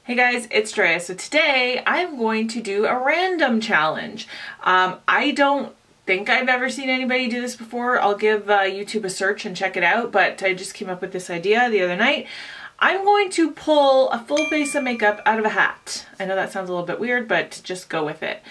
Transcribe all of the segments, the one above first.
Hey guys, it's Drea. So today I'm going to do a random challenge. I don't think I've ever seen anybody do this before. I'll give YouTube a search and check it out, but I just came up with this idea the other night. I'm going to pull a full face of makeup out of a hat. I know that sounds a little bit weird, but just go with it.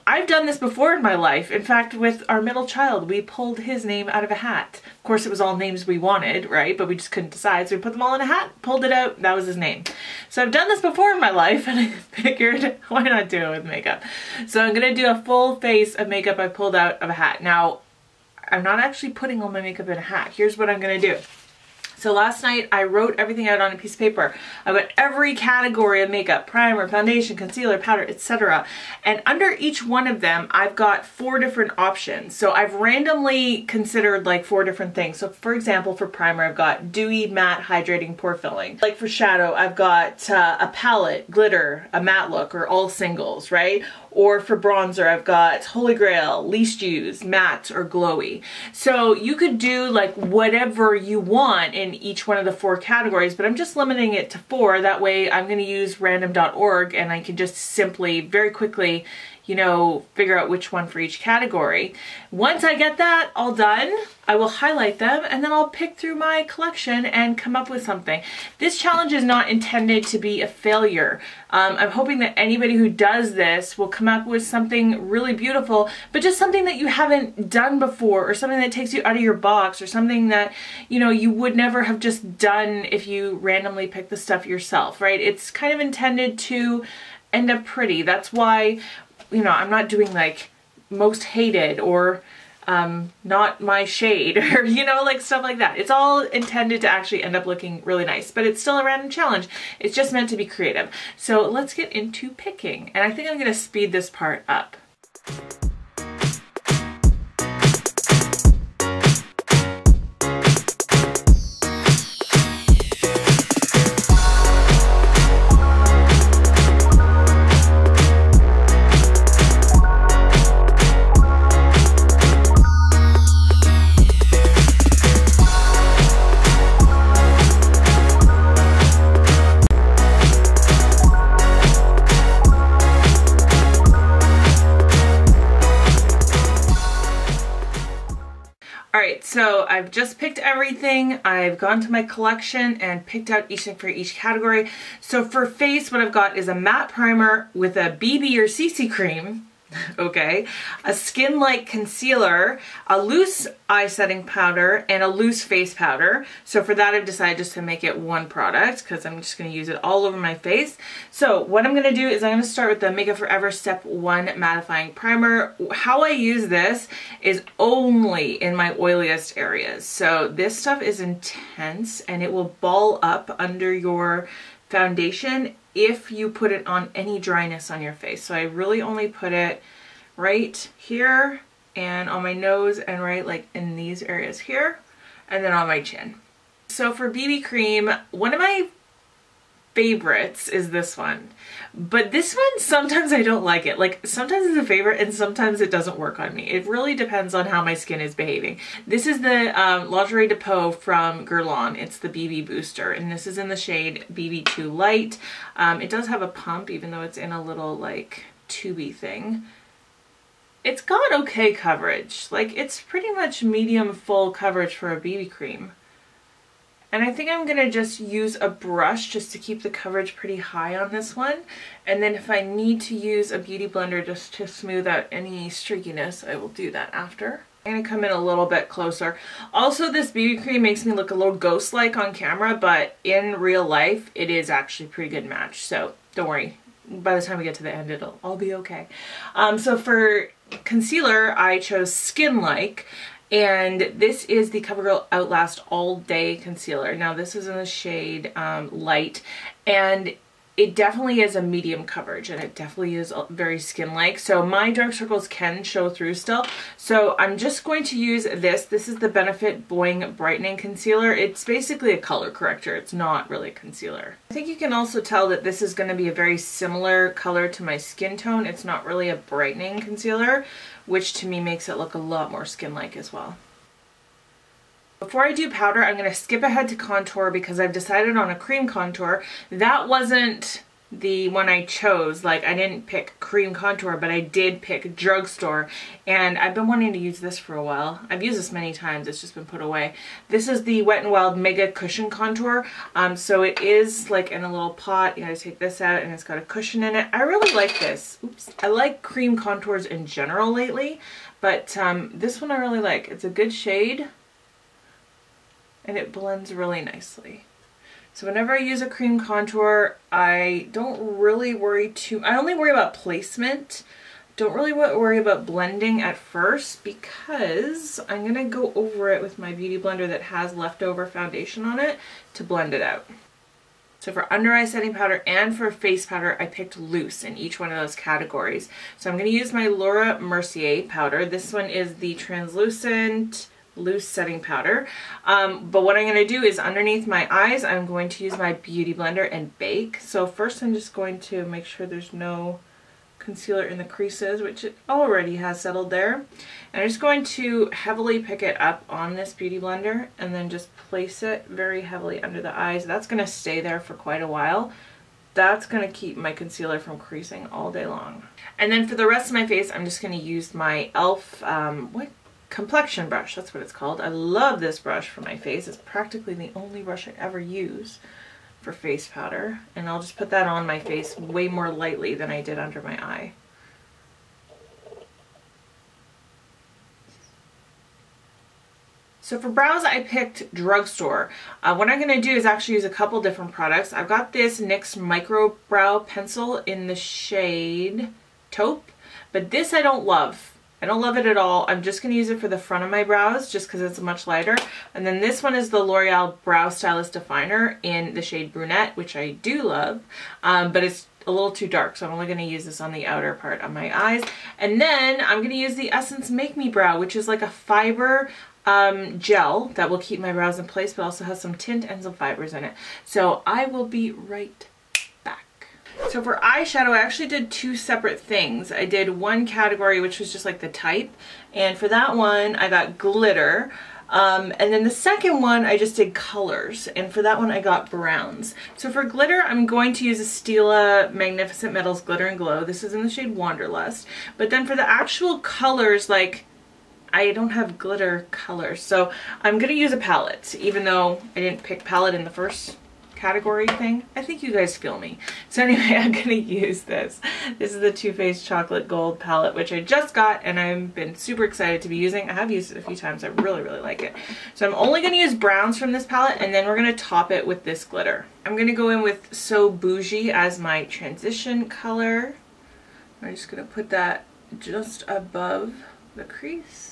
I've done this before in my life. In fact, with our middle child, we pulled his name out of a hat. Of course, it was all names we wanted, right? But we just couldn't decide. So we put them all in a hat, pulled it out, that was his name. So I've done this before in my life and I figured, why not do it with makeup? So I'm gonna do a full face of makeup I pulled out of a hat. Now, I'm not actually putting all my makeup in a hat. Here's what I'm gonna do. So last night I wrote everything out on a piece of paper. I got every category of makeup: primer, foundation, concealer, powder, etc. And under each one of them, I've got 4 different options. So I've randomly considered like 4 different things. So for example, for primer, I've got dewy, matte, hydrating, pore filling. Like for shadow, I've got a palette, glitter, a matte look, or all singles, right? Or for bronzer, I've got Holy Grail, least used, matte, or glowy. So you could do like whatever you want in each one of the 4 categories, but I'm just limiting it to 4. That way I'm gonna use random.org and I can just simply, very quickly, you know, figure out which one for each category. Once I get that all done, I will highlight them and then I'll pick through my collection and come up with something. This challenge is not intended to be a failure. I'm hoping that anybody who does this will come up with something really beautiful, but just something that you haven't done before, or something that takes you out of your box, or something that, you know, you would never have just done if you randomly pick the stuff yourself, right? It's kind of intended to end up pretty. That's why, you know, I'm not doing like most hated or not my shade, or, you know, like stuff like that. It's all intended to actually end up looking really nice, but it's still a random challenge. It's just meant to be creative. So let's get into picking. And I think I'm gonna speed this part up. Alright, so I've just picked everything. I've gone to my collection and picked out each thing for each category. So for face, what I've got is a matte primer with a BB or CC cream, okay, a skin-like concealer, a loose eye setting powder, and a loose face powder. So for that, I've decided just to make it one product because I'm just going to use it all over my face. So what I'm going to do is I'm going to start with the Makeup Forever Step 1 Mattifying Primer. How I use this is only in my oiliest areas. So this stuff is intense and it will ball up under your foundation if you put it on any dryness on your face. So I really only put it right here and on my nose and right like in these areas here, and then on my chin. So for BB cream, one of my favorites is this one, but this one sometimes I don't like it. Like sometimes it's a favorite and sometimes it doesn't work on me. It really depends on how my skin is behaving. This is the Lingerie de Peau from Guerlain. It's the BB booster and this is in the shade BB2 Light. It does have a pump even though it's in a little like tubey thing. It's got okay coverage. Like it's pretty much medium full coverage for a BB cream. And I think I'm gonna just use a brush just to keep the coverage pretty high on this one. And then if I need to use a beauty blender just to smooth out any streakiness, I will do that after. I'm gonna come in a little bit closer. Also, this BB cream makes me look a little ghost-like on camera, but in real life, it is actually a pretty good match. So don't worry, by the time we get to the end, it'll all be okay. So for concealer, I chose Skin Like. And this is the CoverGirl Outlast All Day Concealer. Now this is in the shade Light, and it definitely is a medium coverage and it definitely is very skin-like. So my dark circles can show through still. So I'm just going to use this. This is the Benefit Boing Brightening Concealer. It's basically a color corrector. It's not really a concealer. I think you can also tell that this is going to be a very similar color to my skin tone. It's not really a brightening concealer, which to me makes it look a lot more skin-like as well. Before I do powder, I'm going to skip ahead to contour because I've decided on a cream contour. That wasn't the one I chose. Like, I didn't pick cream contour, but I did pick drugstore, and I've been wanting to use this for a while. I've used this many times, it's just been put away. This is the Wet n Wild Mega Cushion Contour. So it is like in a little pot. You gotta take this out and it's got a cushion in it. I really like this. Oops. I like cream contours in general lately, but this one I really like. It's a good shade and it blends really nicely. So whenever I use a cream contour, I don't really worry I only worry about placement. Don't really worry about blending at first because I'm going to go over it with my beauty blender that has leftover foundation on it to blend it out. So for under eye setting powder and for face powder, I picked loose in each one of those categories. So I'm going to use my Laura Mercier powder. This one is the translucent loose setting powder, but what I'm going to do is underneath my eyes I'm going to use my beauty blender and bake. So first I'm just going to make sure there's no concealer in the creases, which it already has settled there, and I'm just going to heavily pick it up on this beauty blender and then just place it very heavily under the eyes. That's going to stay there for quite a while. That's going to keep my concealer from creasing all day long. And then for the rest of my face I'm just going to use my e.l.f. complexion brush, that's what it's called. I love this brush for my face. It's practically the only brush I ever use for face powder, and I'll just put that on my face way more lightly than I did under my eye. So for brows I picked drugstore. What I'm going to do is actually use a couple different products. I've got this NYX Micro Brow Pencil in the shade Taupe, but this I don't love. I don't love it at all. I'm just going to use it for the front of my brows just because it's much lighter. And then this one is the L'Oreal Brow Stylist Definer in the shade Brunette, which I do love, but it's a little too dark, so I'm only going to use this on the outer part of my eyes. And then I'm going to use the Essence Make Me Brow, which is like a fiber gel that will keep my brows in place, but also has some tint and some fibers in it. So I will be right back. So for eyeshadow, I actually did two separate things. I did one category, which was just like the type, and for that one I got glitter. And then the second one I just did colors, and for that one I got browns. So for glitter I'm going to use a Stila Magnificent Metals Glitter and Glow. This is in the shade Wanderlust. But then for the actual colors, like, I don't have glitter colors, so I'm gonna use a palette, even though I didn't pick palette in the first category thing. I think you guys feel me. So anyway, I'm gonna use this. This is the Too Faced Chocolate Gold palette, which I just got and I've been super excited to be using. I have used it a few times. I really, really like it. So I'm only gonna use browns from this palette, and then we're gonna top it with this glitter. I'm gonna go in with So Bougie as my transition color. I'm just gonna put that just above the crease.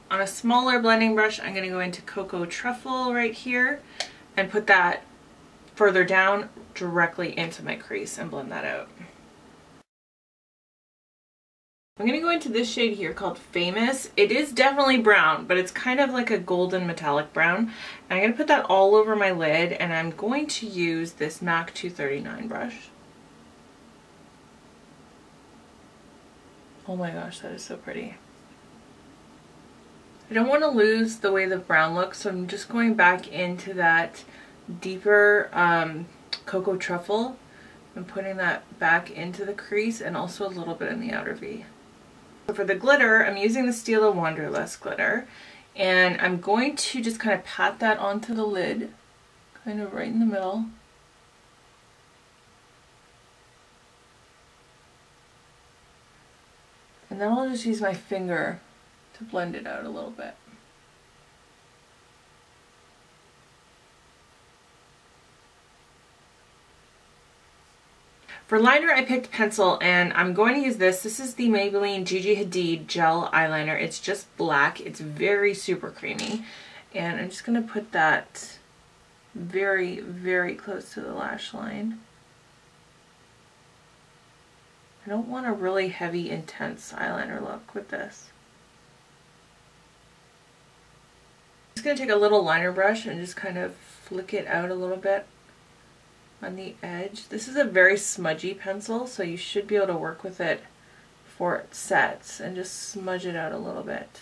On a smaller blending brush, I'm going to go into Cocoa Truffle right here and put that further down directly into my crease and blend that out. I'm going to go into this shade here called Famous. It is definitely brown, but it's kind of like a golden metallic brown. And I'm going to put that all over my lid, and I'm going to use this MAC 239 brush. Oh my gosh, that is so pretty. I don't want to lose the way the brown looks, so I'm just going back into that deeper Cocoa Truffle and putting that back into the crease and also a little bit in the outer V. So for the glitter, I'm using the Stila Wanderlust glitter, and I'm going to just kind of pat that onto the lid, kind of right in the middle. And then I'll just use my finger to blend it out a little bit. For liner, I picked pencil, and I'm going to use this. This is the Maybelline Gigi Hadid Gel Eyeliner. It's just black. It's very super creamy. And I'm just going to put that very, very close to the lash line. I don't want a really heavy, intense eyeliner look with this. I'm just going to take a little liner brush and just kind of flick it out a little bit on the edge. This is a very smudgy pencil, so you should be able to work with it before it sets and just smudge it out a little bit.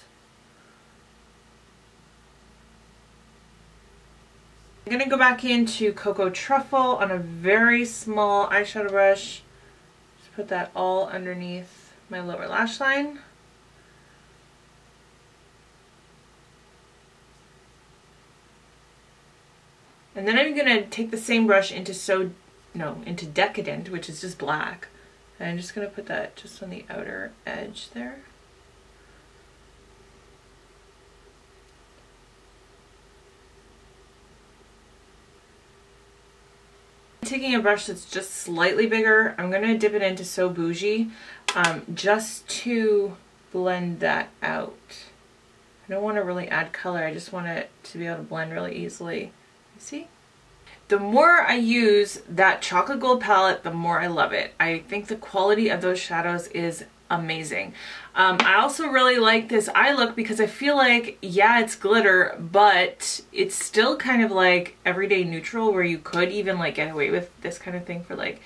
I'm going to go back into Cocoa Truffle on a very small eyeshadow brush. Just put that all underneath my lower lash line. And then I'm going to take the same brush into Decadent, which is just black. And I'm just going to put that just on the outer edge there. Taking a brush that's just slightly bigger, I'm going to dip it into So Bougie just to blend that out. I don't want to really add color, I just want it to be able to blend really easily. You see? The more I use that chocolate gold palette, the more I love it. I think the quality of those shadows is amazing. I also really like this eye look because I feel like, yeah, it's glitter, but it's still kind of like everyday neutral, where you could even like get away with this kind of thing for like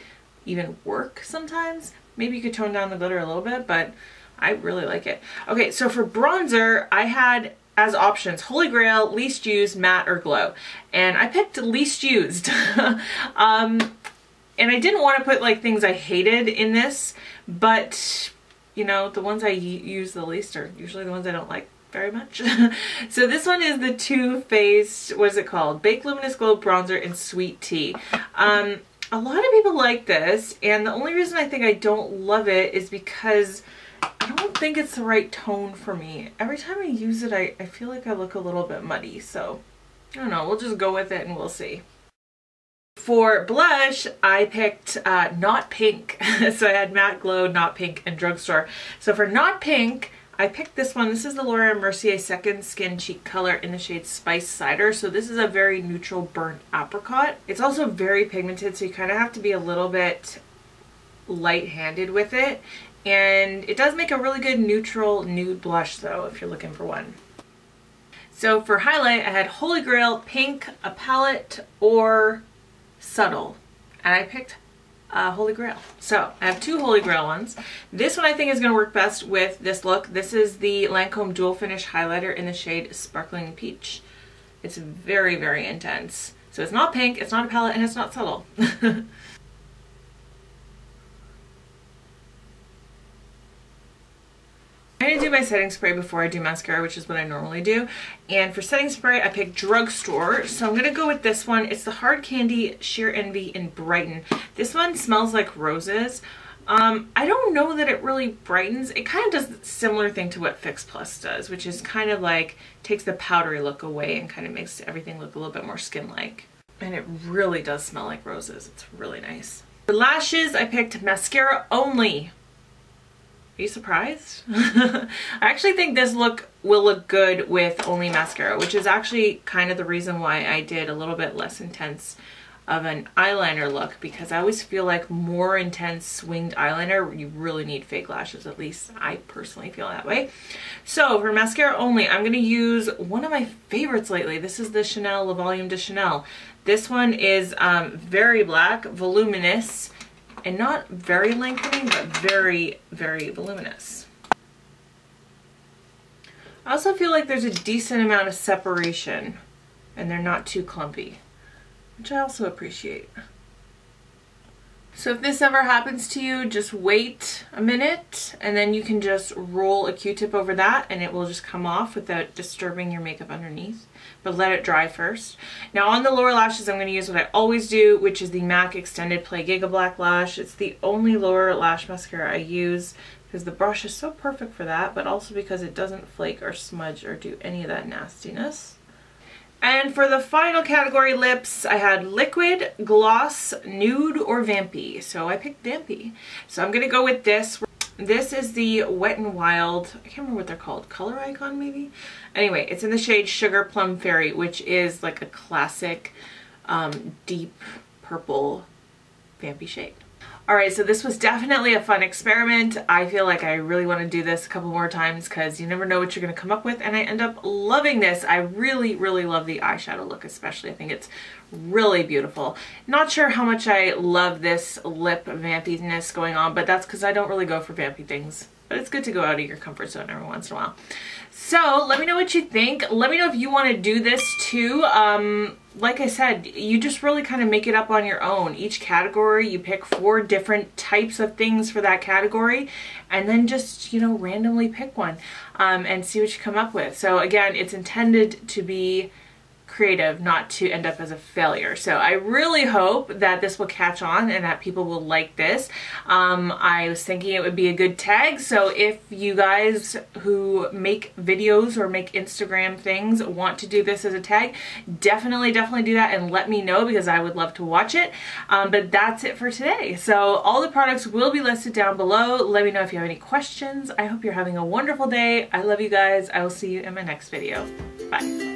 even work sometimes. Maybe you could tone down the glitter a little bit, but I really like it. Okay, so for bronzer, I had as options Holy Grail, least used, matte, or glow. And I picked least used. And I didn't want to put like things I hated in this, but you know, the ones I use the least are usually the ones I don't like very much. So this one is the Too Faced, what is it called? Baked Luminous Glow Bronzer in Sweet Tea. A lot of people like this, and the only reason I think I don't love it is because I don't think it's the right tone for me. Every time I use it, I feel like I look a little bit muddy, so I don't know, we'll just go with it and we'll see. For blush, I picked Not Pink. So I had Matte Glow, Not Pink, and Drugstore. So for Not Pink, I picked this one. This is the Laura Mercier Second Skin Cheek color in the shade Spice Cider. So this is a very neutral burnt apricot. It's also very pigmented, so you kind of have to be a little bit light-handed with it. And it does make a really good neutral nude blush though, if you're looking for one. So for highlight, I had Holy Grail, Pink, a palette, or Subtle. And I picked Holy Grail. So I have two Holy Grail ones. This one I think is going to work best with this look. This is the Lancome Dual Finish Highlighter in the shade Sparkling Peach. It's very, very intense. So it's not pink, it's not a palette, and it's not subtle. I'm going to do my setting spray before I do mascara, which is what I normally do. And for setting spray, I picked Drugstore. So I'm going to go with this one. It's the Hard Candy Sheer Envy in Brighten. This one smells like roses. I don't know that it really brightens. It kind of does a similar thing to what Fix Plus does, which is kind of like takes the powdery look away and kind of makes everything look a little bit more skin-like. And it really does smell like roses. It's really nice. For lashes, I picked Mascara Only. Are you surprised? I actually think this look will look good with only mascara, which is actually kind of the reason why I did a little bit less intense of an eyeliner look, because I always feel like more intense swinged eyeliner, you really need fake lashes. At least I personally feel that way. So for mascara only, I'm going to use one of my favorites lately. This is the Chanel Le Volume de Chanel. This one is very black, voluminous, and not very lengthening, but very, very voluminous. I also feel like there's a decent amount of separation and they're not too clumpy, which I also appreciate. So if this ever happens to you, just wait a minute and then you can just roll a Q-tip over that and it will just come off without disturbing your makeup underneath. But let it dry first. Now on the lower lashes, I'm going to use what I always do, which is the MAC Extended Play Giga Black Lash. It's the only lower lash mascara I use because the brush is so perfect for that, but also because it doesn't flake or smudge or do any of that nastiness. And for the final category, lips, I had liquid, gloss, nude, or vampy. So I picked vampy. So I'm going to go with this. This is the Wet n Wild, I can't remember what they're called, Color Icon maybe? Anyway, it's in the shade Sugar Plum Fairy, which is like a classic deep purple vampy shade. Alright, so this was definitely a fun experiment. I feel like I really want to do this a couple more times because you never know what you're going to come up with, and I end up loving this. I really, really love the eyeshadow look especially. I think it's really beautiful. Not sure how much I love this lip vampiness going on, but that's because I don't really go for vampy things but it's good to go out of your comfort zone every once in a while. So let me know what you think. Let me know if you want to do this too. Like I said, you just really kind of make it up on your own. Each category, you pick 4 different types of things for that category, and then just, you know, randomly pick one and see what you come up with. So again, it's intended to be creative, not to end up as a failure. So I really hope that this will catch on and that people will like this. I was thinking it would be a good tag, so if you guys who make videos or make Instagram things want to do this as a tag, definitely do that and let me know, because I would love to watch it. But that's it for today. So all the products will be listed down below. Let me know if you have any questions. I hope you're having a wonderful day. I love you guys. I will see you in my next video. Bye.